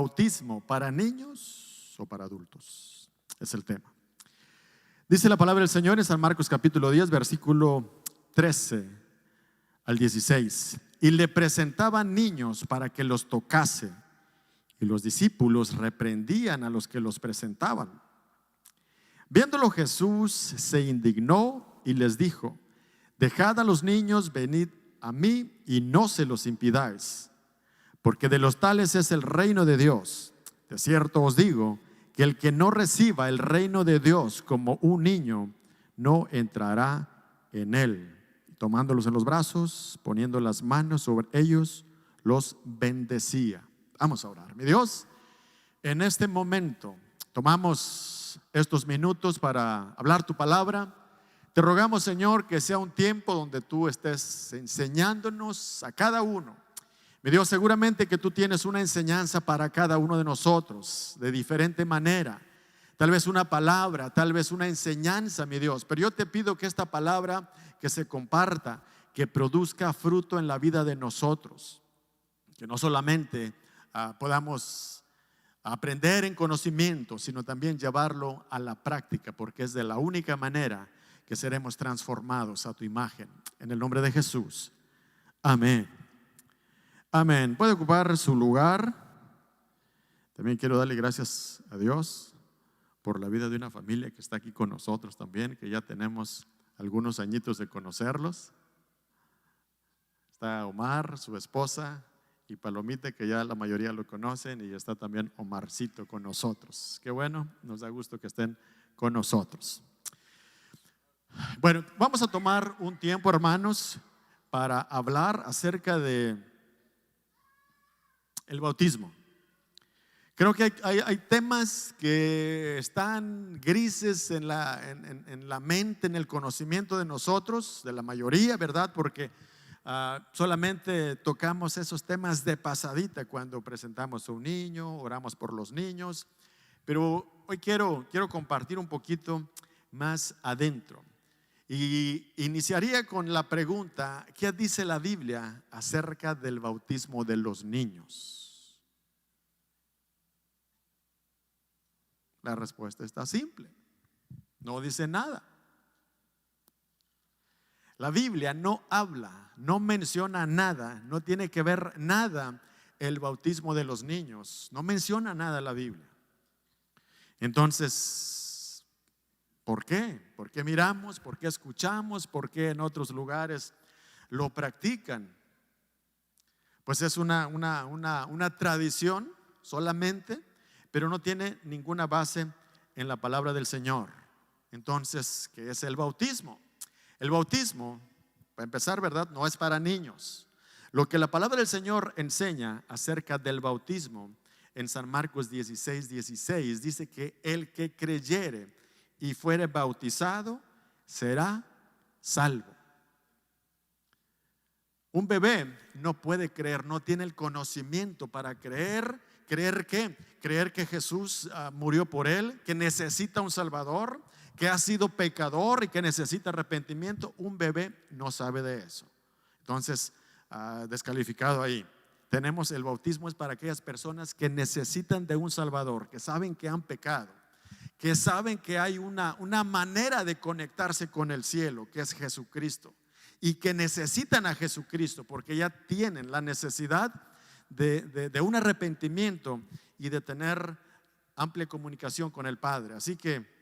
¿Bautismo para niños o para adultos? Es el tema. Dice la palabra del Señor en San Marcos capítulo 10, versículo 13 al 16. Y le presentaban niños para que los tocase, y los discípulos reprendían a los que los presentaban. Viéndolo Jesús se indignó y les dijo: dejad a los niños, venid a mí y no se los impidáis, porque de los tales es el reino de Dios. De cierto os digo que el que no reciba el reino de Dios como un niño, no entrará en él. Tomándolos en los brazos, poniendo las manos sobre ellos, los bendecía. Vamos a orar. Mi Dios, en este momento tomamos estos minutos para hablar tu palabra. Te rogamos, Señor, que sea un tiempo donde tú estés enseñándonos a cada uno. Mi Dios, seguramente que tú tienes una enseñanza para cada uno de nosotros de diferente manera. Tal vez una palabra, tal vez una enseñanza, mi Dios. Pero yo te pido que esta palabra que se comparta, que produzca fruto en la vida de nosotros. Que no solamente podamos aprender en conocimiento, sino también llevarlo a la práctica, porque es de la única manera que seremos transformados a tu imagen. En el nombre de Jesús. Amén. Amén. Puede ocupar su lugar. También quiero darle gracias a Dios por la vida de una familia que está aquí con nosotros también, que ya tenemos algunos añitos de conocerlos. Está Omar, su esposa, y Palomita, que ya la mayoría lo conocen, y está también Omarcito con nosotros. Qué bueno, nos da gusto que estén con nosotros. Bueno, vamos a tomar un tiempo, hermanos, para hablar acerca de el bautismo. Creo que hay temas que están grises en la mente, en el conocimiento de nosotros, de la mayoría, ¿verdad? Porque solamente tocamos esos temas de pasadita cuando presentamos a un niño, oramos por los niños. Pero hoy quiero compartir un poquito más adentro. Y iniciaría con la pregunta: ¿qué dice la Biblia acerca del bautismo de los niños? La respuesta está simple: no dice nada. La Biblia no habla, no menciona nada, no tiene que ver nada el bautismo de los niños. No menciona nada la Biblia. Entonces, ¿por qué? ¿Por qué miramos? ¿Por qué escuchamos? ¿Por qué en otros lugares lo practican? Pues es una tradición solamente, pero no tiene ninguna base en la palabra del Señor. Entonces, ¿qué es el bautismo? El bautismo, para empezar, ¿verdad?, no es para niños. Lo que la palabra del Señor enseña acerca del bautismo en San Marcos 16, 16, dice que el que creyere y fuere bautizado será salvo. Un bebé no puede creer, no tiene el conocimiento para creer. ¿Creer qué? Creer que Jesús murió por él, que necesita un Salvador, que ha sido pecador y que necesita arrepentimiento. Un bebé no sabe de eso. Entonces, descalificado ahí. Tenemos el bautismo es para aquellas personas que necesitan de un Salvador, que saben que han pecado, que saben que hay una manera de conectarse con el cielo, que es Jesucristo, y que necesitan a Jesucristo porque ya tienen la necesidad de un arrepentimiento y de tener amplia comunicación con el Padre. Así que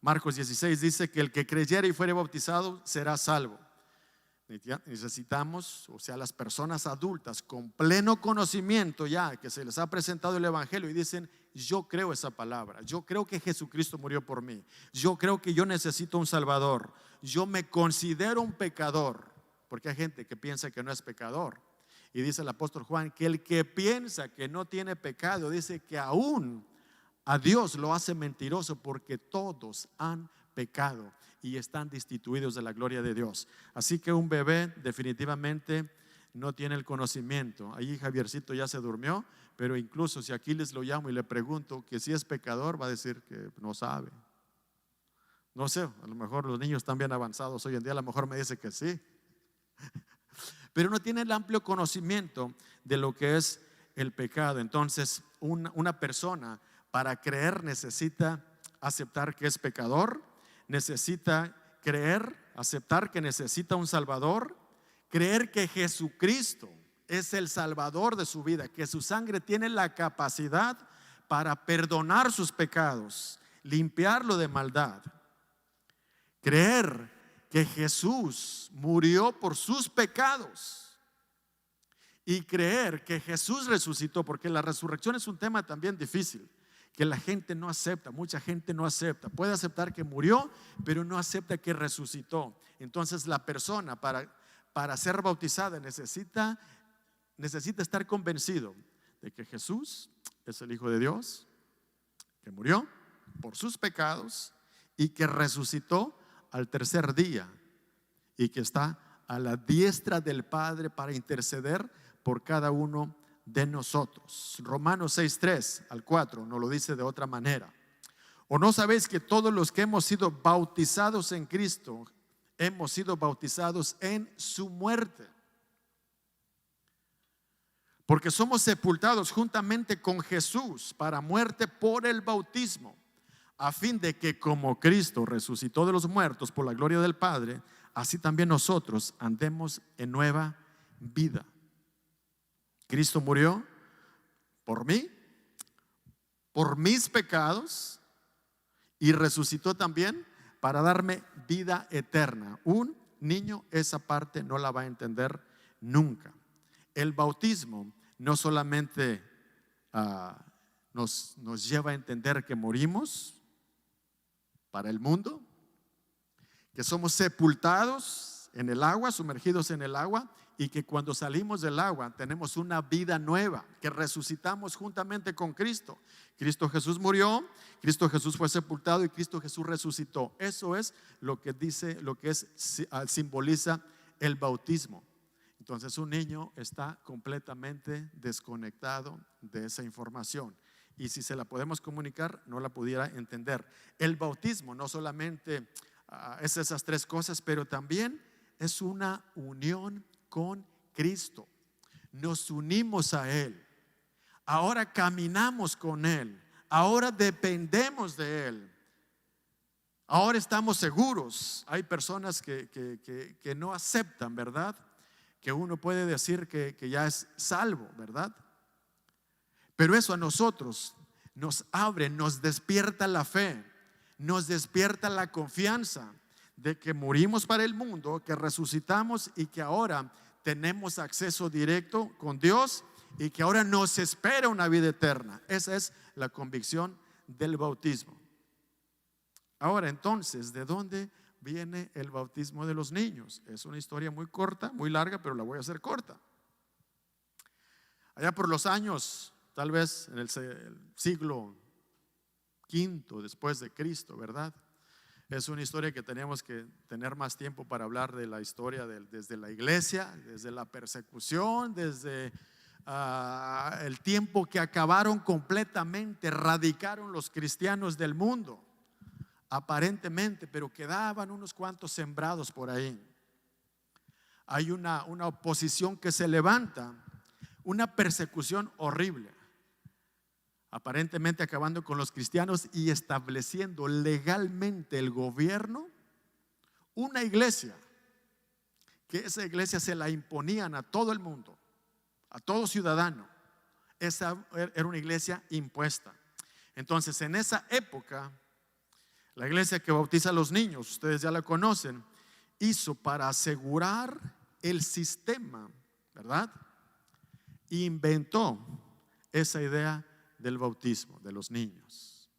Marcos 16 dice que el que creyere y fuere bautizado será salvo. Necesitamos, o sea, las personas adultas con pleno conocimiento ya que se les ha presentado el evangelio y dicen: yo creo esa palabra, yo creo que Jesucristo murió por mí, yo creo que yo necesito un Salvador, yo me considero un pecador. Porque hay gente que piensa que no es pecador. Y dice el apóstol Juan que el que piensa que no tiene pecado, dice que aún a Dios lo hace mentiroso, porque todos han pecado y están destituidos de la gloria de Dios. Así que un bebé definitivamente no tiene el conocimiento. Ahí Javiercito ya se durmió, pero incluso si aquí les lo llamo y le pregunto que si es pecador, va a decir que no sabe. No sé, a lo mejor los niños están bien avanzados hoy en día, a lo mejor me dice que sí. Pero no tiene el amplio conocimiento de lo que es el pecado. Entonces, una persona para creer necesita aceptar que es pecador, necesita creer, aceptar que necesita un Salvador, creer que Jesucristo es el Salvador de su vida, que su sangre tiene la capacidad para perdonar sus pecados, limpiarlo de maldad. Creer que Jesús murió por sus pecados y creer que Jesús resucitó, porque la resurrección es un tema también difícil, que la gente no acepta, mucha gente no acepta. Puede aceptar que murió, pero no acepta que resucitó. Entonces la persona para ser bautizada necesita estar convencido de que Jesús es el Hijo de Dios, que murió por sus pecados y que resucitó al tercer día y que está a la diestra del Padre para interceder por cada uno de nosotros. Romanos 6:3 al 4 nos lo dice de otra manera. ¿O no sabéis que todos los que hemos sido bautizados en Cristo hemos sido bautizados en su muerte? Porque somos sepultados juntamente con Jesús para muerte por el bautismo, a fin de que como Cristo resucitó de los muertos por la gloria del Padre, así también nosotros andemos en nueva vida. Cristo murió por mí, por mis pecados, y resucitó también para darme vida eterna. Un niño esa parte no la va a entender nunca. El bautismo no solamente nos lleva a entender que morimos para el mundo, que somos sepultados en el agua, sumergidos en el agua, y que cuando salimos del agua tenemos una vida nueva, que resucitamos juntamente con Cristo. Cristo Jesús murió, Cristo Jesús fue sepultado y Cristo Jesús resucitó. Eso es lo que dice, simboliza el bautismo. Entonces un niño está completamente desconectado de esa información, y si se la podemos comunicar no la pudiera entender. El bautismo no solamente es esas tres cosas, pero también es una unión con Cristo. Nos unimos a Él, ahora caminamos con Él, ahora dependemos de Él, ahora estamos seguros. Hay personas que no aceptan, ¿verdad?, que uno puede decir que ya es salvo, ¿verdad? Pero eso a nosotros nos abre, nos despierta la fe, nos despierta la confianza de que morimos para el mundo, que resucitamos y que ahora tenemos acceso directo con Dios y que ahora nos espera una vida eterna. Esa es la convicción del bautismo. Ahora entonces, ¿de dónde viene el bautismo de los niños? Es una historia muy corta, muy larga, pero la voy a hacer corta. Allá por los años, tal vez en el siglo V después de Cristo, ¿verdad? Es una historia que tenemos que tener más tiempo para hablar de la historia desde la iglesia, desde la persecución, desde el tiempo que acabaron completamente, erradicaron los cristianos del mundo, aparentemente, pero quedaban unos cuantos sembrados por ahí. Hay una oposición que se levanta, una persecución horrible, aparentemente acabando con los cristianos y estableciendo legalmente el gobierno, una iglesia, que esa iglesia se la imponían a todo el mundo, a todo ciudadano. Esa era una iglesia impuesta. Entonces en esa época, la iglesia que bautiza a los niños, ustedes ya la conocen, hizo para asegurar el sistema, ¿verdad? Inventó esa idea del bautismo de los niños.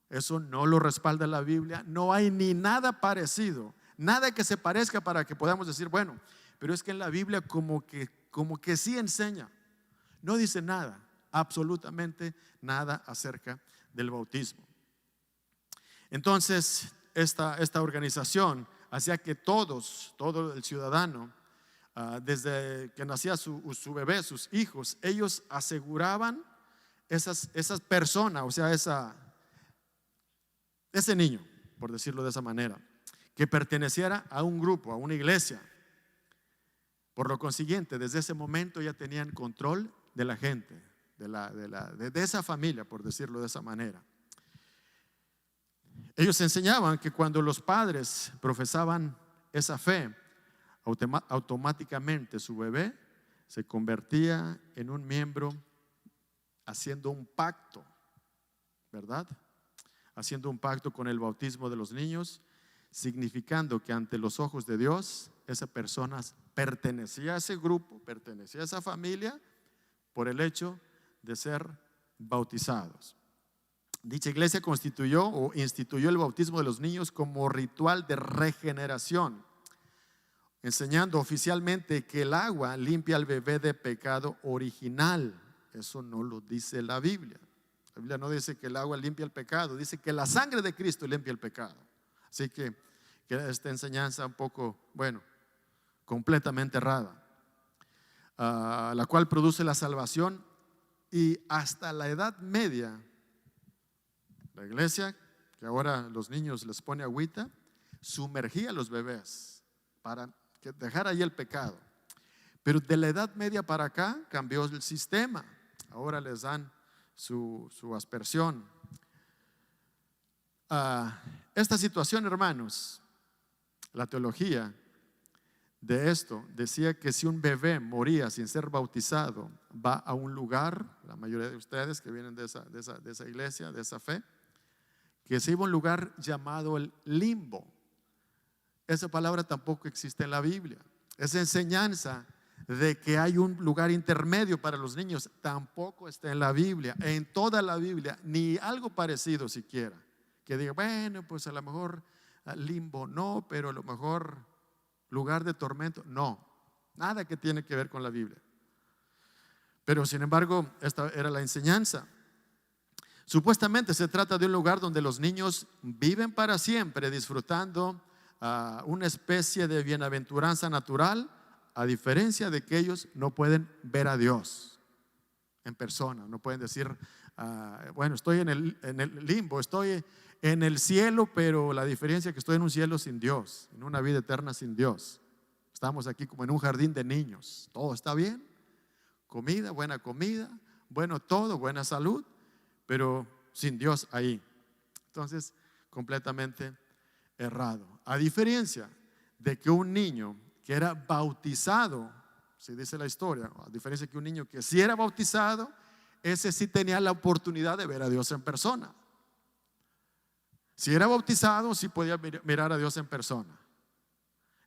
Eso no lo respalda la Biblia. No hay ni nada parecido, nada que se parezca para que podamos decir, bueno, pero es que en la Biblia como que sí enseña. No dice nada, absolutamente nada acerca del bautismo. Entonces esta organización hacía que todo el ciudadano, desde que nacía su bebé, sus hijos, ellos aseguraban esas personas, o sea, ese niño, por decirlo de esa manera, que perteneciera a un grupo, a una iglesia. Por lo consiguiente, desde ese momento ya tenían control de la gente, de esa familia, por decirlo de esa manera. Ellos enseñaban que cuando los padres profesaban esa fe, automáticamente su bebé se convertía en un miembro haciendo un pacto, ¿verdad? Haciendo un pacto con el bautismo de los niños, significando que ante los ojos de Dios, esa persona pertenecía a ese grupo, pertenecía a esa familia por el hecho de ser bautizados. Dicha iglesia constituyó o instituyó el bautismo de los niños como ritual de regeneración, enseñando oficialmente que el agua limpia al bebé de pecado original. Eso no lo dice la Biblia. La Biblia no dice que el agua limpia el pecado, dice que la sangre de Cristo limpia el pecado. Así que esta enseñanza un poco, completamente errada, la cual produce la salvación. Y hasta la Edad Media, la iglesia, que ahora los niños les pone agüita, sumergía a los bebés para dejar ahí el pecado. Pero de la Edad Media para acá cambió el sistema. Ahora les dan su aspersión. Esta situación, hermanos, la teología de esto decía que si un bebé moría sin ser bautizado, va a un lugar, la mayoría de ustedes que vienen de esa iglesia, de esa fe, que se iba a un lugar llamado el limbo. Esa palabra tampoco existe en la Biblia. Esa enseñanza de que hay un lugar intermedio para los niños tampoco está en la Biblia, en toda la Biblia, ni algo parecido siquiera. Que diga, pues a lo mejor limbo no, pero a lo mejor lugar de tormento, no, nada que tiene que ver con la Biblia. Pero sin embargo, esta era la enseñanza. Supuestamente se trata de un lugar donde los niños viven para siempre disfrutando una especie de bienaventuranza natural, a diferencia de que ellos no pueden ver a Dios en persona. No pueden decir, estoy en el limbo, estoy en el cielo, pero la diferencia es que estoy en un cielo sin Dios, en una vida eterna sin Dios. Estamos aquí como en un jardín de niños. Todo está bien, buena comida, bueno todo, buena salud, pero sin Dios ahí. Entonces, completamente errado. A diferencia de que un niño que era bautizado, si dice la historia, a diferencia de que un niño que sí era bautizado, ese sí tenía la oportunidad de ver a Dios en persona. Si era bautizado, sí podía mirar a Dios en persona.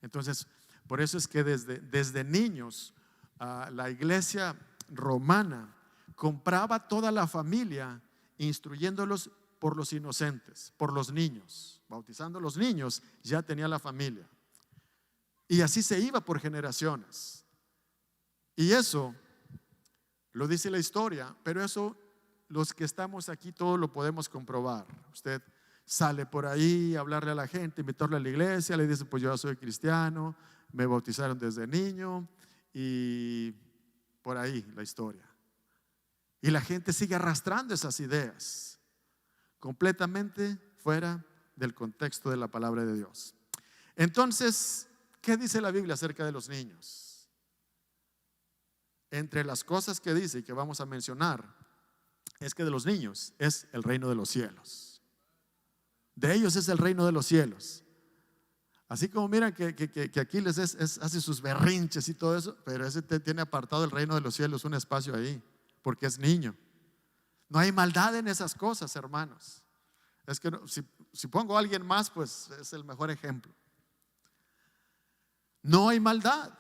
Entonces, por eso es que desde niños, la iglesia romana compraba toda la familia, instruyéndolos por los inocentes, por los niños. Bautizando a los niños, ya tenía la familia. Y así se iba por generaciones. Y eso lo dice la historia, pero eso los que estamos aquí todos lo podemos comprobar. Usted sale por ahí a hablarle a la gente, invitarle a la iglesia, le dice, pues yo soy cristiano, me bautizaron desde niño, y por ahí la historia. Y la gente sigue arrastrando esas ideas, completamente fuera del contexto de la palabra de Dios. Entonces, ¿qué dice la Biblia acerca de los niños? Entre las cosas que dice y que vamos a mencionar, es que de los niños es el reino de los cielos. De ellos es el reino de los cielos. Así como miran que Aquiles hace sus berrinches y todo eso, pero ese tiene apartado el reino de los cielos un espacio ahí, porque es niño. No hay maldad en esas cosas, hermanos. Es que si pongo a alguien más, pues es el mejor ejemplo. No hay maldad,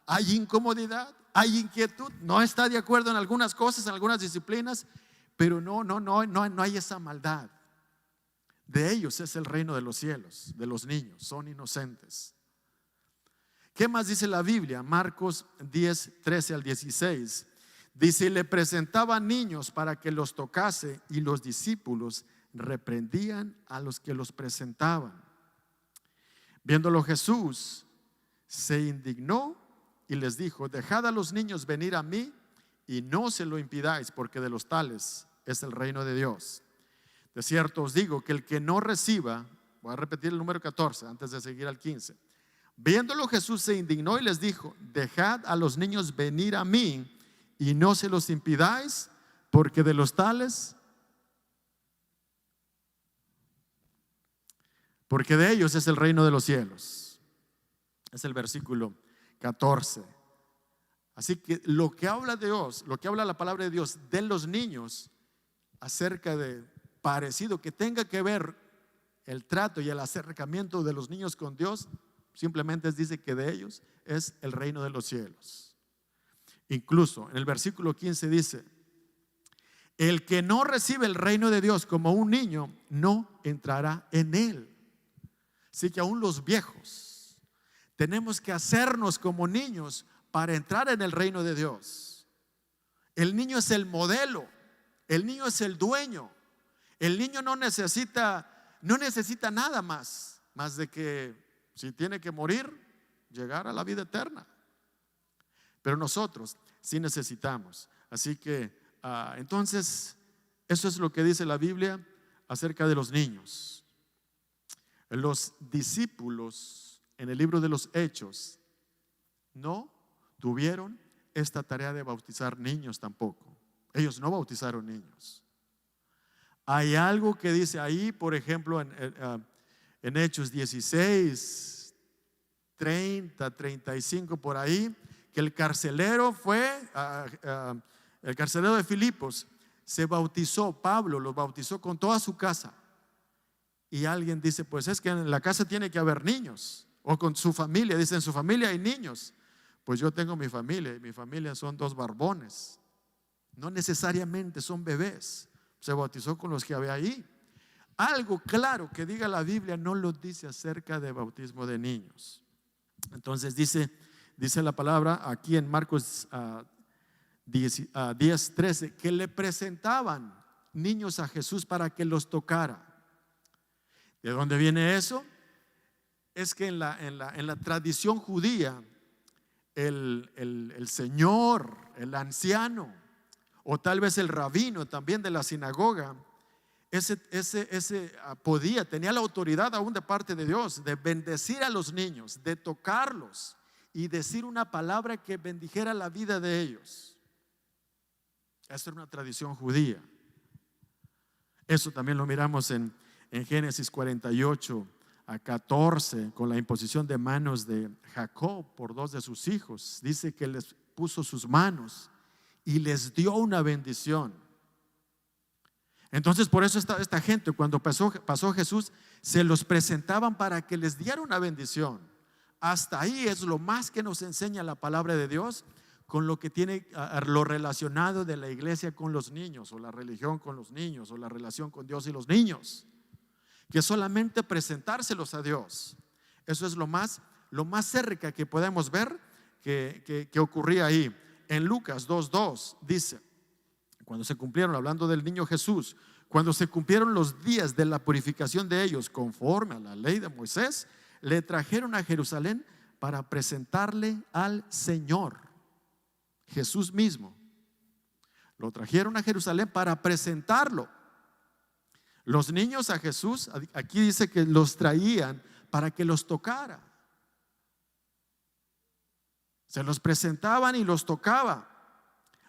hay incomodidad, hay inquietud, no está de acuerdo en algunas cosas, en algunas disciplinas, pero no hay esa maldad. De ellos es el reino de los cielos, de los niños, son inocentes. ¿Qué más dice la Biblia? Marcos 10, 13 al 16. Dice, y le presentaban niños para que los tocase, y los discípulos reprendían a los que los presentaban. Viéndolo Jesús, se indignó y les dijo, dejad a los niños venir a mí y no se lo impidáis, porque de los tales es el reino de Dios. De cierto os digo que el que no reciba, voy a repetir el número 14 antes de seguir al 15. Viéndolo Jesús se indignó y les dijo, dejad a los niños venir a mí y no se los impidáis, porque de los tales, porque de ellos es el reino de los cielos. Es el versículo 14. Así que lo que habla Dios, lo que habla la palabra de Dios de los niños, acerca de parecido, que tenga que ver el trato y el acercamiento de los niños con Dios, simplemente dice que de ellos es el reino de los cielos. Incluso en el versículo 15 dice: el que no recibe el reino de Dios como un niño, no entrará en él. Así que aún los viejos tenemos que hacernos como niños para entrar en el reino de Dios. El niño es el modelo, el niño es el dueño. El niño no necesita nada más de que, si tiene que morir, llegar a la vida eterna. Pero nosotros sí necesitamos. Así que entonces, eso es lo que dice la Biblia acerca de los niños. Los discípulos en el libro de los Hechos no tuvieron esta tarea de bautizar niños tampoco. Ellos no bautizaron niños. Hay algo que dice ahí, por ejemplo, en Hechos 16, 30, 35, por ahí, que el carcelero el carcelero de Filipos se bautizó. Pablo los bautizó con toda su casa. Y alguien dice: pues es que en la casa tiene que haber niños. O con su familia, dice: en su familia hay niños. Pues yo tengo mi familia, y mi familia son 2 barbones. No necesariamente son bebés. Se bautizó con los que había ahí. Algo claro que diga la Biblia no lo dice acerca de bautismo de niños. Entonces dice la palabra aquí en Marcos 10, 13, que le presentaban niños a Jesús para que los tocara. ¿De dónde viene eso? Es que en la tradición judía, el señor, el anciano, o tal vez el rabino también de la sinagoga, tenía la autoridad aún de parte de Dios de bendecir a los niños, de tocarlos y decir una palabra que bendijera la vida de ellos. Esa era una tradición judía. Eso también lo miramos en Génesis 48 a 14, con la imposición de manos de Jacob por 2 de sus hijos. Dice que les puso sus manos y les dio una bendición. Entonces, por eso esta gente, cuando pasó Jesús, se los presentaban para que les diera una bendición. Hasta ahí es lo más que nos enseña la palabra de Dios, con lo que tiene lo relacionado de la iglesia con los niños, o la religión con los niños, o la relación con Dios y los niños, que solamente presentárselos a Dios. Eso es lo más cerca que podemos ver que ocurría ahí. En Lucas 2:2 dice: cuando se cumplieron, hablando del niño Jesús, cuando se cumplieron los días de la purificación de ellos conforme a la ley de Moisés, le trajeron a Jerusalén para presentarle al Señor. Jesús mismo lo trajeron a Jerusalén para presentarlo. Los niños a Jesús, aquí dice que los traían para que los tocara. Se los presentaban y los tocaba.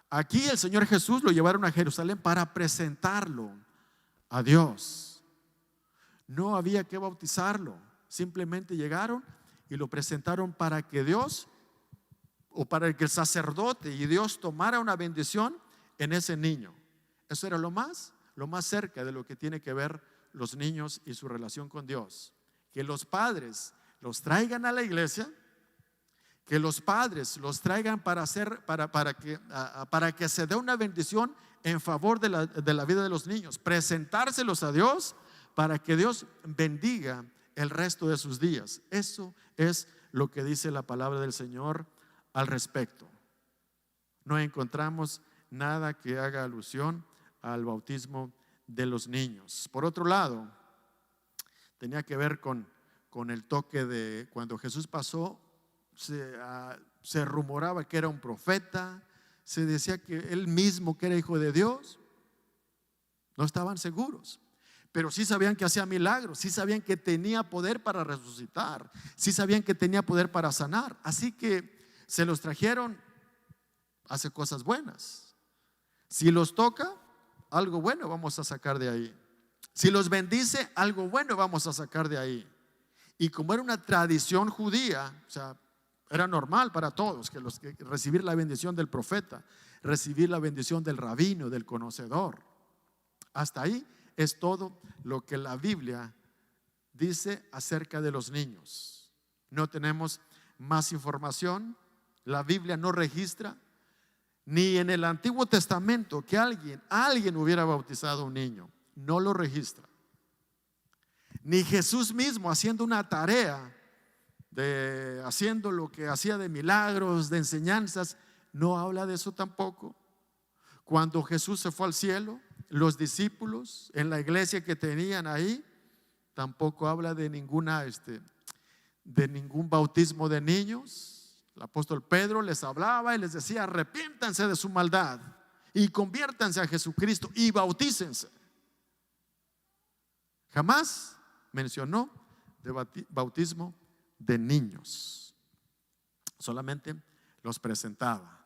Aquí el Señor Jesús lo llevaron a Jerusalén para presentarlo a Dios. No había que bautizarlo, simplemente llegaron y lo presentaron para que Dios, o para que el sacerdote y Dios tomara una bendición en ese niño. Eso era lo más cerca de lo que tiene que ver los niños y su relación con Dios. Que los padres los traigan a la iglesia, que los padres los traigan para que se dé una bendición en favor de la vida de los niños, presentárselos a Dios para que Dios bendiga el resto de sus días. Eso es lo que dice la palabra del Señor al respecto. No encontramos nada que haga alusión al bautismo de los niños. Por otro lado, tenía que ver con el toque de cuando Jesús pasó. Se rumoraba que era un profeta, se decía que él mismo que era hijo de Dios. No estaban seguros, pero sí sabían que hacía milagros, sí sabían que tenía poder para resucitar, sí sabían que tenía poder para sanar. Así que se los trajeron hace cosas buenas. Si los toca, algo bueno vamos a sacar de ahí. Si los bendice, algo bueno vamos a sacar de ahí. Y como era una tradición judía, o sea, era normal para todos que recibir la bendición del profeta, recibir la bendición del rabino, del conocedor. Hasta ahí es todo lo que la Biblia dice acerca de los niños. No tenemos más información. La Biblia no registra ni en el Antiguo Testamento que alguien hubiera bautizado a un niño. No lo registra. Ni Jesús mismo haciendo una tarea haciendo lo que hacía de milagros, de enseñanzas, no habla de eso tampoco. Cuando Jesús se fue al cielo, los discípulos en la iglesia que tenían ahí, tampoco habla de ningún bautismo de niños. El apóstol Pedro les hablaba y les decía: arrepiéntanse de su maldad y conviértanse a Jesucristo y bautícense. Jamás mencionó de bautismo de niños, solamente los presentaba.